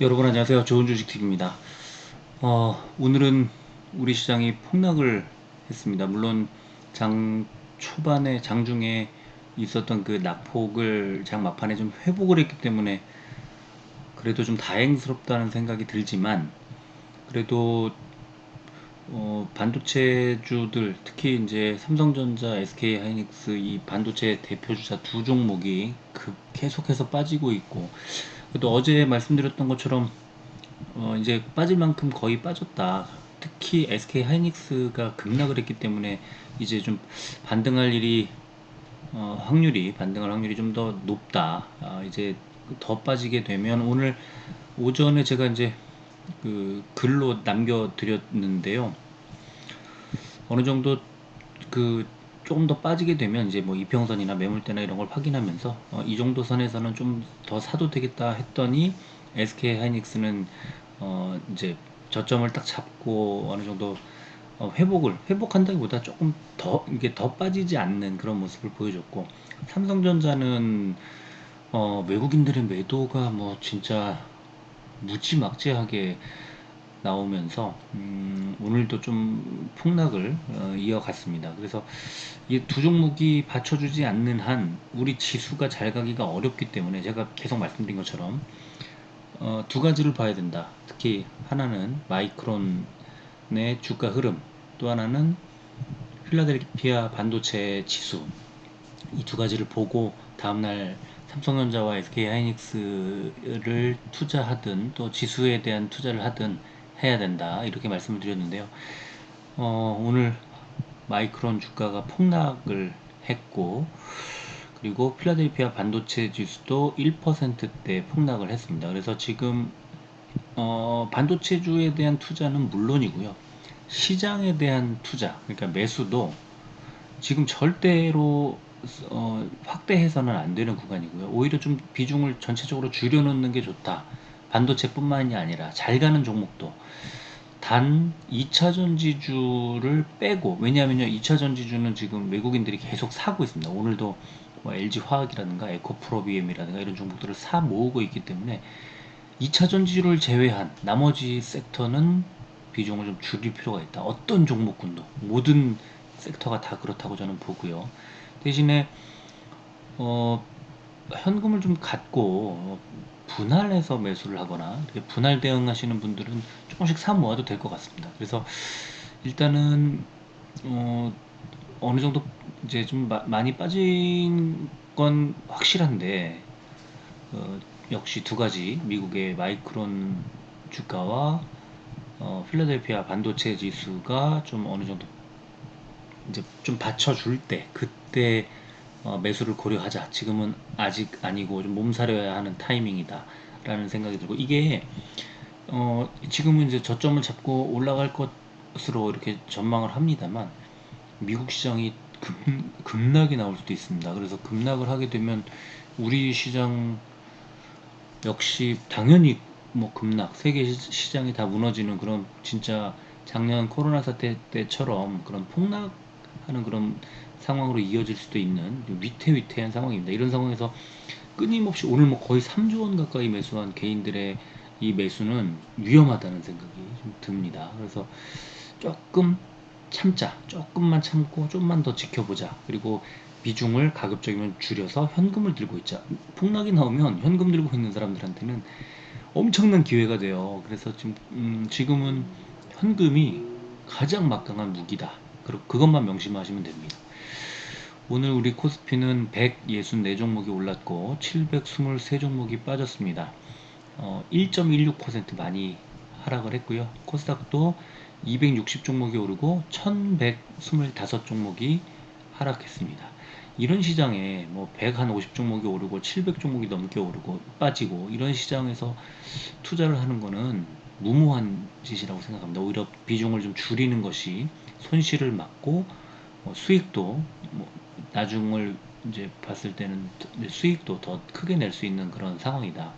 여러분 안녕하세요. 좋은 주식TV입니다. 오늘은 우리 시장이 폭락을 했습니다. 물론 장 초반에 장중에 있었던 그 낙폭을 장 막판에 좀 회복을 했기 때문에 그래도 좀 다행스럽다는 생각이 들지만, 그래도 반도체주들, 특히 이제 삼성전자, SK하이닉스 이 반도체 대표주자 두 종목이 계속해서 빠지고 있고, 또 어제 말씀드렸던 것처럼 이제 빠질 만큼 거의 빠졌다. 특히 SK 하이닉스가 급락을 했기 때문에 이제 좀 반등할 일이 반등할 확률이 좀 더 높다. 이제 더 빠지게 되면, 오늘 오전에 제가 이제 그 글로 남겨드렸는데요. 어느 정도 그 조금 더 빠지게 되면 이제 뭐 이평선이나 매물대나 이런 걸 확인하면서 이 정도 선에서는 좀 더 사도 되겠다 했더니, SK 하이닉스는 이제 저점을 딱 잡고 어느 정도 회복한다기보다 조금 더 이게 더 빠지지 않는 그런 모습을 보여줬고, 삼성전자는 외국인들의 매도가 뭐 진짜 무지막지하게 나오면서 오늘도 좀 폭락을 이어갔습니다. 그래서 이 두 종목이 받쳐주지 않는 한 우리 지수가 잘 가기가 어렵기 때문에, 제가 계속 말씀드린 것처럼 두 가지를 봐야 된다. 특히 하나는 마이크론의 주가 흐름, 또 하나는 필라델피아 반도체 지수, 이 두 가지를 보고 다음날 삼성전자와 SK하이닉스를 투자하든 또 지수에 대한 투자를 하든 해야 된다, 이렇게 말씀을 드렸는데요. 오늘 마이크론 주가가 폭락을 했고, 그리고 필라델피아 반도체 지수도 1%대 폭락을 했습니다. 그래서 지금 반도체주에 대한 투자는 물론이고요, 시장에 대한 투자, 그러니까 매수도 지금 절대로 확대해서는 안 되는 구간이고요. 오히려 좀 비중을 전체적으로 줄여놓는 게 좋다. 반도체뿐만이 아니라 잘 가는 종목도. 단 2차 전지주를 빼고, 왜냐하면요, 2차 전지주는 지금 외국인들이 계속 사고 있습니다. 오늘도 뭐 LG화학이라든가 에코프로비엠이라든가 이런 종목들을 사 모으고 있기 때문에 2차 전지주를 제외한 나머지 섹터는 비중을 좀 줄일 필요가 있다. 어떤 종목군도, 모든 섹터가 다 그렇다고 저는 보고요. 대신에 어, 현금을 좀 갖고 분할해서 매수를 하거나 이렇게 분할 대응하시는 분들은 조금씩 사 모아도 될 것 같습니다. 그래서 일단은 어, 어느 정도 이제 좀 많이 빠진 건 확실한데, 어, 역시 두 가지, 미국의 마이크론 주가와 필라델피아 반도체 지수가 좀 어느 정도 이제 좀 받쳐줄 때, 그때 매수를 고려하자. 지금은 아직 아니고 좀 몸살려야 하는 타이밍이다 라는 생각이 들고, 이게 지금은 이제 저점을 잡고 올라갈 것으로 이렇게 전망을 합니다만, 미국 시장이 급락이 나올 수도 있습니다. 그래서 급락을 하게 되면 우리 시장 역시 당연히 뭐 급락, 세계 시장이 다 무너지는 그런, 진짜 작년 코로나 사태 때처럼 그런 폭락하는 그런 상황으로 이어질 수도 있는 위태위태한 상황입니다. 이런 상황에서 끊임없이 오늘 뭐 거의 3조 원 가까이 매수한 개인들의 이 매수는 위험하다는 생각이 좀 듭니다. 그래서 조금 참자, 조금만 참고 좀만 더 지켜보자. 그리고 비중을 가급적이면 줄여서 현금을 들고 있자. 폭락이 나오면 현금 들고 있는 사람들한테는 엄청난 기회가 돼요. 그래서 지금은 현금이 가장 막강한 무기다. 그리고 그것만 명심하시면 됩니다. 오늘 우리 코스피는 164종목이 올랐고 723종목이 빠졌습니다. 1.16% 많이 하락을 했고요. 코스닥도 260종목이 오르고 1125종목이 하락했습니다. 이런 시장에 뭐 150종목이 오르고 700종목이 넘게 오르고 빠지고, 이런 시장에서 투자를 하는 거는 무모한 짓이라고 생각합니다. 오히려 비중을 좀 줄이는 것이 손실을 막고, 수익도 뭐 나중을 이제 봤을 때는 수익도 더 크게 낼 수 있는 그런 상황이다.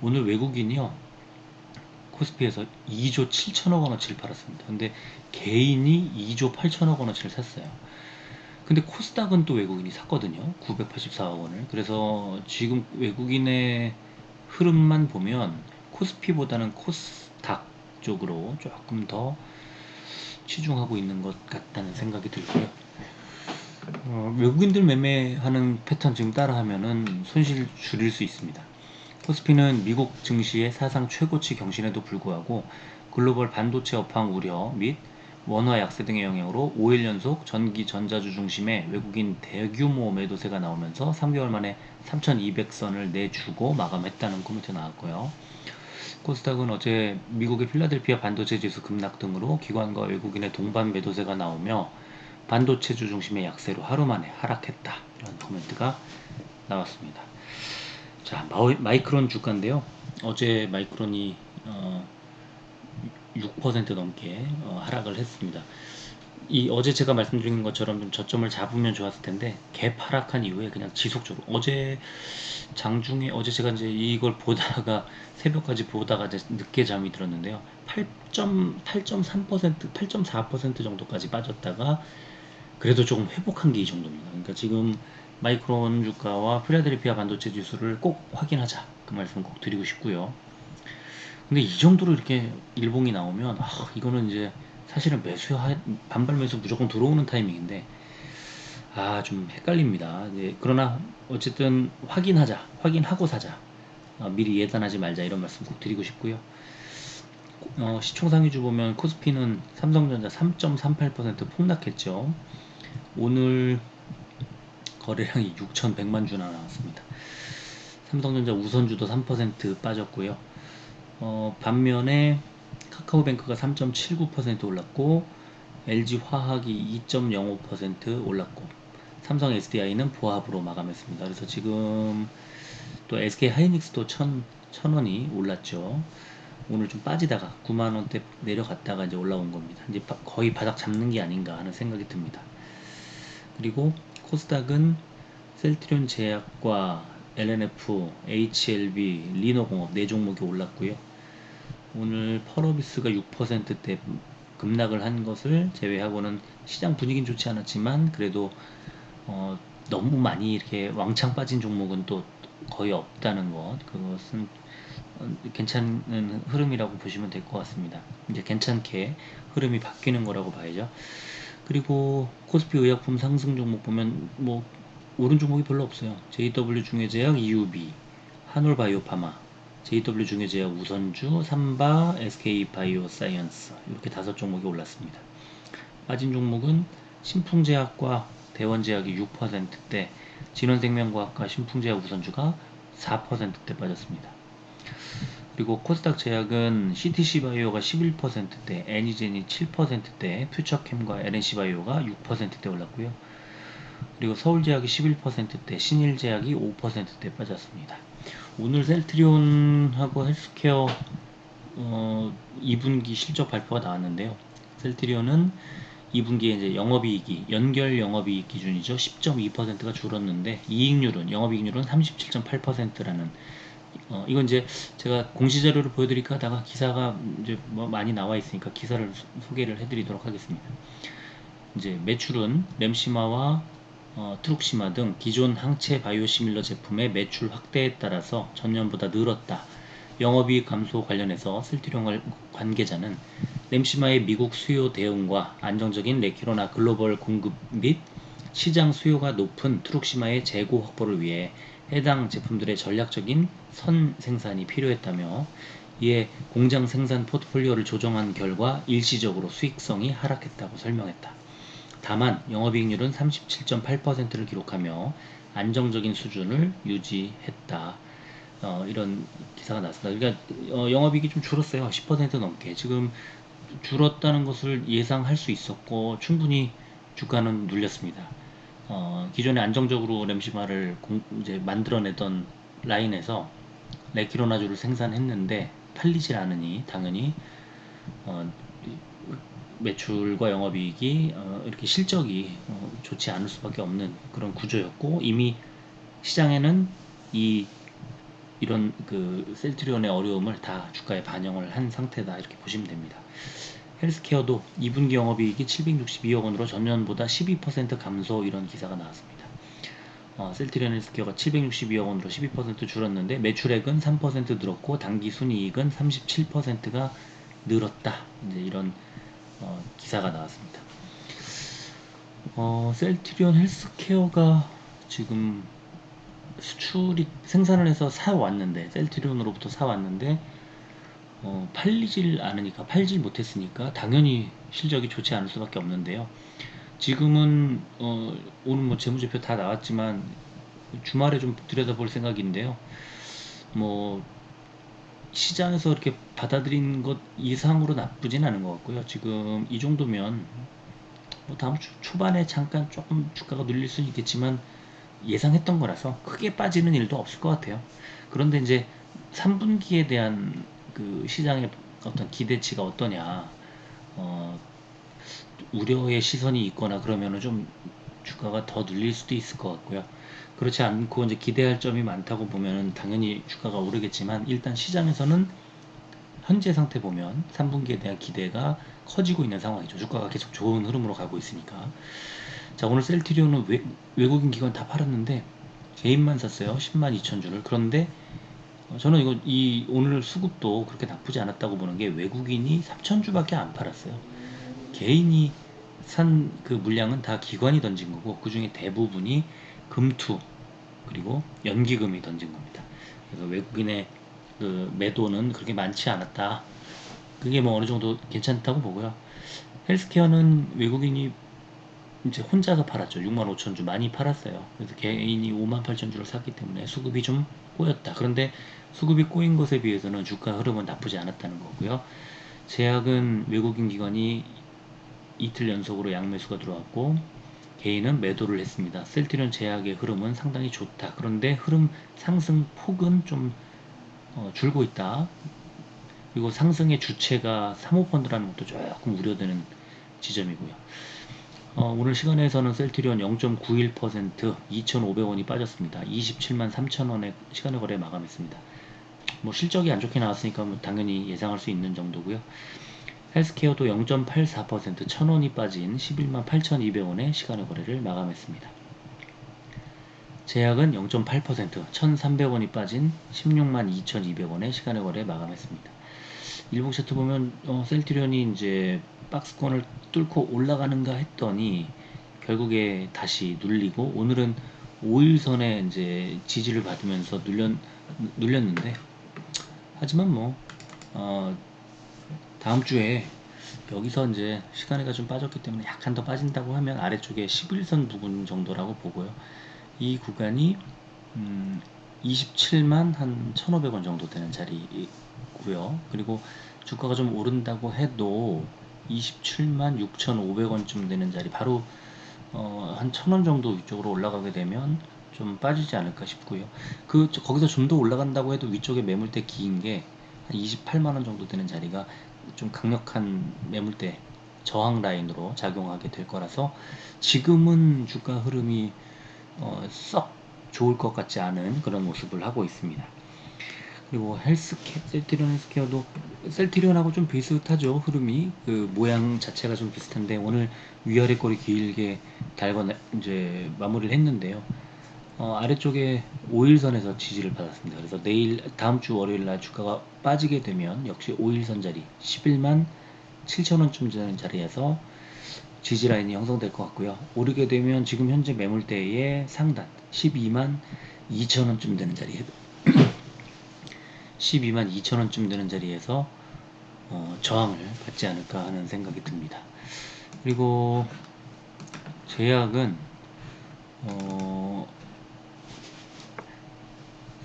오늘 외국인이요, 코스피에서 2조 7천억 원어치를 팔았습니다. 근데 개인이 2조 8천억 원어치를 샀어요. 근데 코스닥은 또 외국인이 샀거든요. 984억 원을. 그래서 지금 외국인의 흐름만 보면 코스피보다는 코스닥 쪽으로 조금 더 치중하고 있는 것 같다는 생각이 들고요. 외국인들 매매하는 패턴 지금 따라하면은 손실 줄일 수 있습니다. 코스피는 미국 증시의 사상 최고치 경신에도 불구하고 글로벌 반도체 업황 우려 및 원화 약세 등의 영향으로 5일 연속 전기 전자주 중심의 외국인 대규모 매도세가 나오면서 3개월 만에 3,200선을 내주고 마감했다는 코멘트 나왔고요. 코스닥은 어제 미국의 필라델피아 반도체 지수 급락 등으로 기관과 외국인의 동반 매도세가 나오며 반도체주 중심의 약세로 하루 만에 하락했다. 이런 코멘트가 나왔습니다. 자, 마이크론 주가인데요. 어제 마이크론이 6% 넘게 하락을 했습니다. 어제 제가 말씀드린 것처럼 좀 저점을 잡으면 좋았을 텐데 갭 하락한 이후에 그냥 지속적으로 어제 장중에 어제 제가 이제 이걸 보다가 새벽까지 보다가 이제 늦게 잠이 들었는데요. 8.3%, 8.4% 정도까지 빠졌다가 그래도 조금 회복한 게 이 정도입니다. 그러니까 지금 마이크론 주가와 필라델피아 반도체 지수를 꼭 확인하자. 그 말씀 꼭 드리고 싶고요. 근데 이 정도로 이렇게 일봉이 나오면 이거는 이제 사실은 반발 매수 무조건 들어오는 타이밍인데 좀 헷갈립니다. 그러나 어쨌든 확인하고 사자. 미리 예단하지 말자 이런 말씀 꼭 드리고 싶고요. 시총상위주 보면 코스피는 삼성전자 3.38% 폭락했죠. 오늘 거래량이 6,100만 주나 나왔습니다. 삼성전자 우선주도 3% 빠졌고요. 반면에 카카오뱅크가 3.79% 올랐고 LG화학이 2.05% 올랐고 삼성 SDI는 보합으로 마감했습니다. 그래서 지금 또 SK하이닉스도 1,000원이 올랐죠. 오늘 좀 빠지다가 9만원대 내려갔다가 이제 올라온 겁니다. 이제 거의 바닥 잡는 게 아닌가 하는 생각이 듭니다. 그리고 코스닥은 셀트리온 제약과 LNF, HLB, 리노공업 4종목이 올랐고요. 오늘 펄어비스가 6%대 급락을 한 것을 제외하고는 시장 분위기는 좋지 않았지만 그래도 너무 많이 이렇게 왕창 빠진 종목은 또 거의 없다는 것, 그것은 괜찮은 흐름이라고 보시면 될 것 같습니다. 이제 괜찮게 흐름이 바뀌는 거라고 봐야죠. 그리고 코스피 의약품 상승 종목 보면 뭐 오른 종목이 별로 없어요. JW 중해제약, EUB, 한올바이오파마, JW 중해제약 우선주, 삼바, SK바이오사이언스 이렇게 5종목이 올랐습니다. 빠진 종목은 신풍제약과 대원제약이 6%대, 진원생명과학과 신풍제약 우선주가 4%대 빠졌습니다. 그리고 코스닥 제약은 CTC바이오가 11%대, 애니젠이 7%대, 퓨처캠과 LNC바이오가 6%대 올랐고요. 그리고 서울제약이 11%대, 신일제약이 5%대 빠졌습니다. 오늘 셀트리온하고 헬스케어 2분기 실적 발표가 나왔는데요. 셀트리온은 2분기에 이제 연결 영업이익 기준이죠. 10.2%가 줄었는데 영업이익률은 37.8%라는 이건 이제 제가 공시자료를 보여드릴까 하다가 기사가 이제 뭐 많이 나와 있으니까 기사를 소개를 해드리도록 하겠습니다. 이제 매출은 램시마와 트룩시마 등 기존 항체 바이오시밀러 제품의 매출 확대에 따라서 전년보다 늘었다. 영업이익 감소 관련해서 셀트리온 관계자는 램시마의 미국 수요 대응과 안정적인 레키로나 글로벌 공급 및 시장 수요가 높은 트룩시마의 재고 확보를 위해 해당 제품들의 전략적인 선 생산이 필요했다며 이에 공장 생산 포트폴리오를 조정한 결과 일시적으로 수익성이 하락했다고 설명했다. 다만 영업이익률은 37.8%를 기록하며 안정적인 수준을 유지했다. 이런 기사가 났습니다. 그러니까 영업이익이 좀 줄었어요. 10% 넘게. 지금 줄었다는 것을 예상할 수 있었고 충분히 주가는 눌렸습니다. 기존에 안정적으로 램시마를 이제 만들어내던 라인에서 레키로나주를 생산했는데 팔리질 않으니 당연히 매출과 영업이익이 이렇게 실적이 좋지 않을 수밖에 없는 그런 구조였고 이미 시장에는 이런 그 셀트리온의 어려움을 다 주가에 반영을 한 상태다 이렇게 보시면 됩니다. 헬스케어도 2분기 영업이익이 762억 원으로 전년보다 12% 감소 이런 기사가 나왔습니다. 셀트리온 헬스케어가 762억 원으로 12% 줄었는데 매출액은 3% 늘었고 당기 순이익은 37%가 늘었다. 이제 이런 기사가 나왔습니다. 셀트리온 헬스케어가 지금 수출이 생산을 해서 사왔는데 셀트리온으로부터 사왔는데 팔질 못했으니까 당연히 실적이 좋지 않을 수밖에 없는데요. 지금은 오늘 뭐 재무제표 다 나왔지만 주말에 좀 들여다볼 생각인데요. 뭐 시장에서 이렇게 받아들인 것 이상으로 나쁘진 않은 것 같고요. 지금 이 정도면 뭐 다음 주 초반에 잠깐 조금 주가가 눌릴 수는 있겠지만 예상했던 거라서 크게 빠지는 일도 없을 것 같아요. 그런데 이제 3분기에 대한 그 시장의 어떤 기대치가 어떠냐, 어, 우려의 시선이 있거나 그러면은 좀 주가가 더 눌릴 수도 있을 것 같고요. 그렇지 않고 이제 기대할 점이 많다고 보면은 당연히 주가가 오르겠지만 일단 시장에서는 현재 상태 보면 3분기에 대한 기대가 커지고 있는 상황이죠. 주가가 계속 좋은 흐름으로 가고 있으니까. 자, 오늘 셀트리온은 외국인 기관 다 팔았는데 개인만 샀어요. 10만 2천 주를. 그런데 저는 이 오늘 수급도 그렇게 나쁘지 않았다고 보는 게 외국인이 3천 주밖에 안 팔았어요. 개인이 산 그 물량은 다 기관이 던진 거고 그 중에 대부분이 금투 그리고 연기금이 던진 겁니다. 그래서 외국인의 그 매도는 그렇게 많지 않았다. 그게 뭐 어느 정도 괜찮다고 보고요. 헬스케어는 외국인이 이제 혼자서 팔았죠. 6만 5천 주 많이 팔았어요. 그래서 개인이 5만 8천 주를 샀기 때문에 수급이 좀 꼬였다. 그런데 수급이 꼬인 것에 비해서는 주가 흐름은 나쁘지 않았다는 거고요. 제약은 외국인 기관이 이틀 연속으로 양매수가 들어왔고 개인은 매도를 했습니다. 셀트리온 제약의 흐름은 상당히 좋다. 그런데 흐름 상승 폭은 좀 줄고 있다. 그리고 상승의 주체가 사모펀드라는 것도 조금 우려되는 지점이고요. 오늘 시간에서는 셀트리온 0.91% 2,500원이 빠졌습니다. 27만 3천원에 시간의 거래 마감했습니다. 뭐 실적이 안 좋게 나왔으니까 뭐 당연히 예상할 수 있는 정도고요. 헬스케어도 0.84% 1,000원이 빠진 11만 8,200원에 시간의 거래를 마감했습니다. 제약은 0.8% 1,300원이 빠진 16만 2,200원에 시간의 거래 마감했습니다. 일봉 차트 보면 셀트리온이 이제 박스권을 뚫고 올라가는가 했더니 결국에 다시 눌리고 오늘은 5일선에 이제 지지를 받으면서 눌렸는데 하지만 뭐 다음 주에 여기서 이제 시간이가 좀 빠졌기 때문에 약간 더 빠진다고 하면 아래쪽에 11선 부분 정도라고 보고요. 이 구간이 27만 한 1,500원 정도 되는 자리고요. 그리고 주가가 좀 오른다고 해도 27만 6,500원쯤 되는 자리 바로 한 1,000원 정도 위쪽으로 올라가게 되면 좀 빠지지 않을까 싶고요. 거기서 좀 더 올라간다고 해도 위쪽에 매물대 긴 게 한 28만원 정도 되는 자리가 좀 강력한 매물대 저항 라인으로 작용하게 될 거라서 지금은 주가 흐름이 썩 좋을 것 같지 않은 그런 모습을 하고 있습니다. 그리고 셀트리온 헬스케어도 셀트리온하고 좀 비슷하죠. 흐름이 그 모양 자체가 좀 비슷한데 오늘 위아래 꼬리 길게 달고 이제 마무리를 했는데요. 아래쪽에 5일선에서 지지를 받았습니다. 그래서 다음 주 월요일 날 주가가 빠지게 되면 역시 5일선 자리 11만 7천원쯤 되는 자리에서 지지 라인이 형성될 것 같고요. 오르게 되면 지금 현재 매물대의 상단 12만 2천원쯤 되는 자리에 12만 2천원쯤 되는 자리에서 저항을 받지 않을까 하는 생각이 듭니다. 그리고 제약은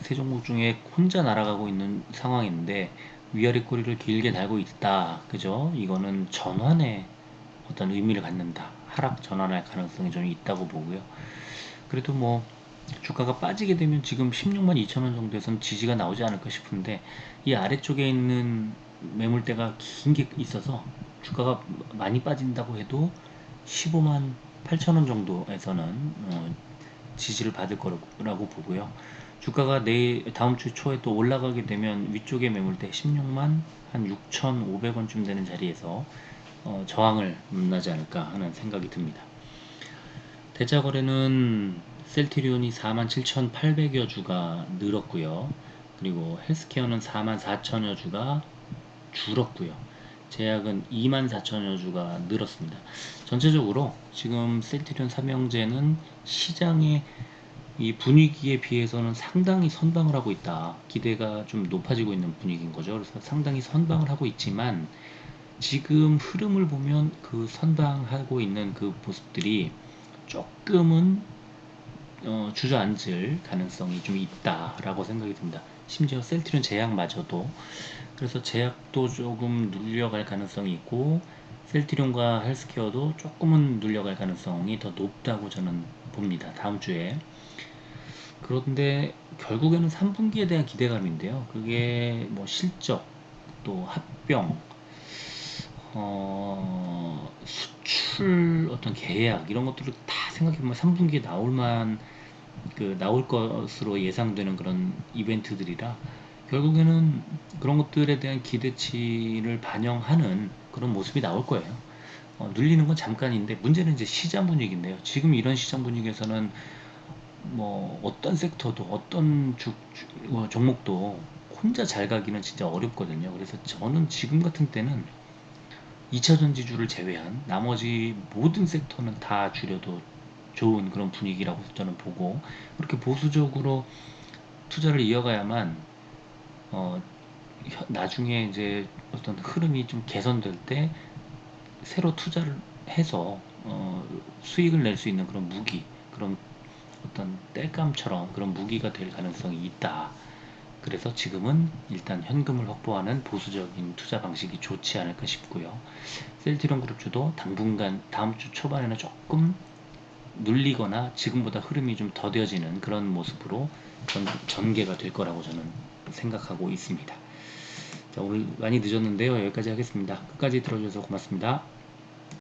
세 종목 중에 혼자 날아가고 있는 상황인데 위아래 꼬리를 길게 달고 있다. 그죠? 이거는 전환의 어떤 의미를 갖는다. 하락 전환할 가능성이 좀 있다고 보고요. 그래도 뭐 주가가 빠지게 되면 지금 16만 2천원 정도에선 지지가 나오지 않을까 싶은데 이 아래쪽에 있는 매물대가 긴 게 있어서 주가가 많이 빠진다고 해도 15만 8천원 정도에서는 지지를 받을 거라고 보고요. 주가가 다음 주 초에 또 올라가게 되면 위쪽에 매물대 16만 한 6,500원쯤 되는 자리에서 저항을 만나지 않을까 하는 생각이 듭니다. 대자 거래는 셀트리온이 47,800여 주가 늘었고요. 그리고 헬스케어는 44,000여 주가 줄었고요. 제약은 24,000여 주가 늘었습니다. 전체적으로 지금 셀트리온 삼형제는 시장의 이 분위기에 비해서는 상당히 선방을 하고 있다. 기대가 좀 높아지고 있는 분위기인 거죠. 그래서 상당히 선방을 하고 있지만 지금 흐름을 보면 그 선방하고 있는 그 모습들이 조금은 주저앉을 가능성이 좀 있다라고 생각이 듭니다. 심지어 셀트리온 제약마저도 그래서 제약도 조금 눌려갈 가능성이 있고 셀트리온과 헬스케어도 조금은 눌려갈 가능성이 더 높다고 저는 봅니다. 다음 주에. 그런데 결국에는 3분기에 대한 기대감인데요. 그게 뭐 실적, 또 합병, 수출 어떤 계약 이런 것들을 다 생각해보면 3분기에 나올 것으로 예상되는 그런 이벤트들이라 결국에는 그런 것들에 대한 기대치를 반영하는 그런 모습이 나올 거예요. 눌리는 건 잠깐인데 문제는 이제 시장 분위기인데요. 지금 이런 시장 분위기에서는 뭐 어떤 섹터도 어떤 종목도 혼자 잘 가기는 진짜 어렵거든요. 그래서 저는 지금 같은 때는 2차전지주를 제외한 나머지 모든 섹터는 다 줄여도 좋은 그런 분위기라고 저는 보고 그렇게 보수적으로 투자를 이어가야만 어, 나중에 이제 어떤 흐름이 좀 개선될 때 새로 투자를 해서 수익을 낼 수 있는 그런 무기, 그런 어떤 땔감처럼 그런 무기가 될 가능성이 있다. 그래서 지금은 일단 현금을 확보하는 보수적인 투자 방식이 좋지 않을까 싶고요. 셀트리온 그룹주도 당분간 다음 주 초반에는 조금 눌리거나 지금보다 흐름이 좀 더뎌지는 그런 모습으로 전개가 될 거라고 저는 생각하고 있습니다. 자, 오늘 많이 늦었는데요. 여기까지 하겠습니다. 끝까지 들어주셔서 고맙습니다.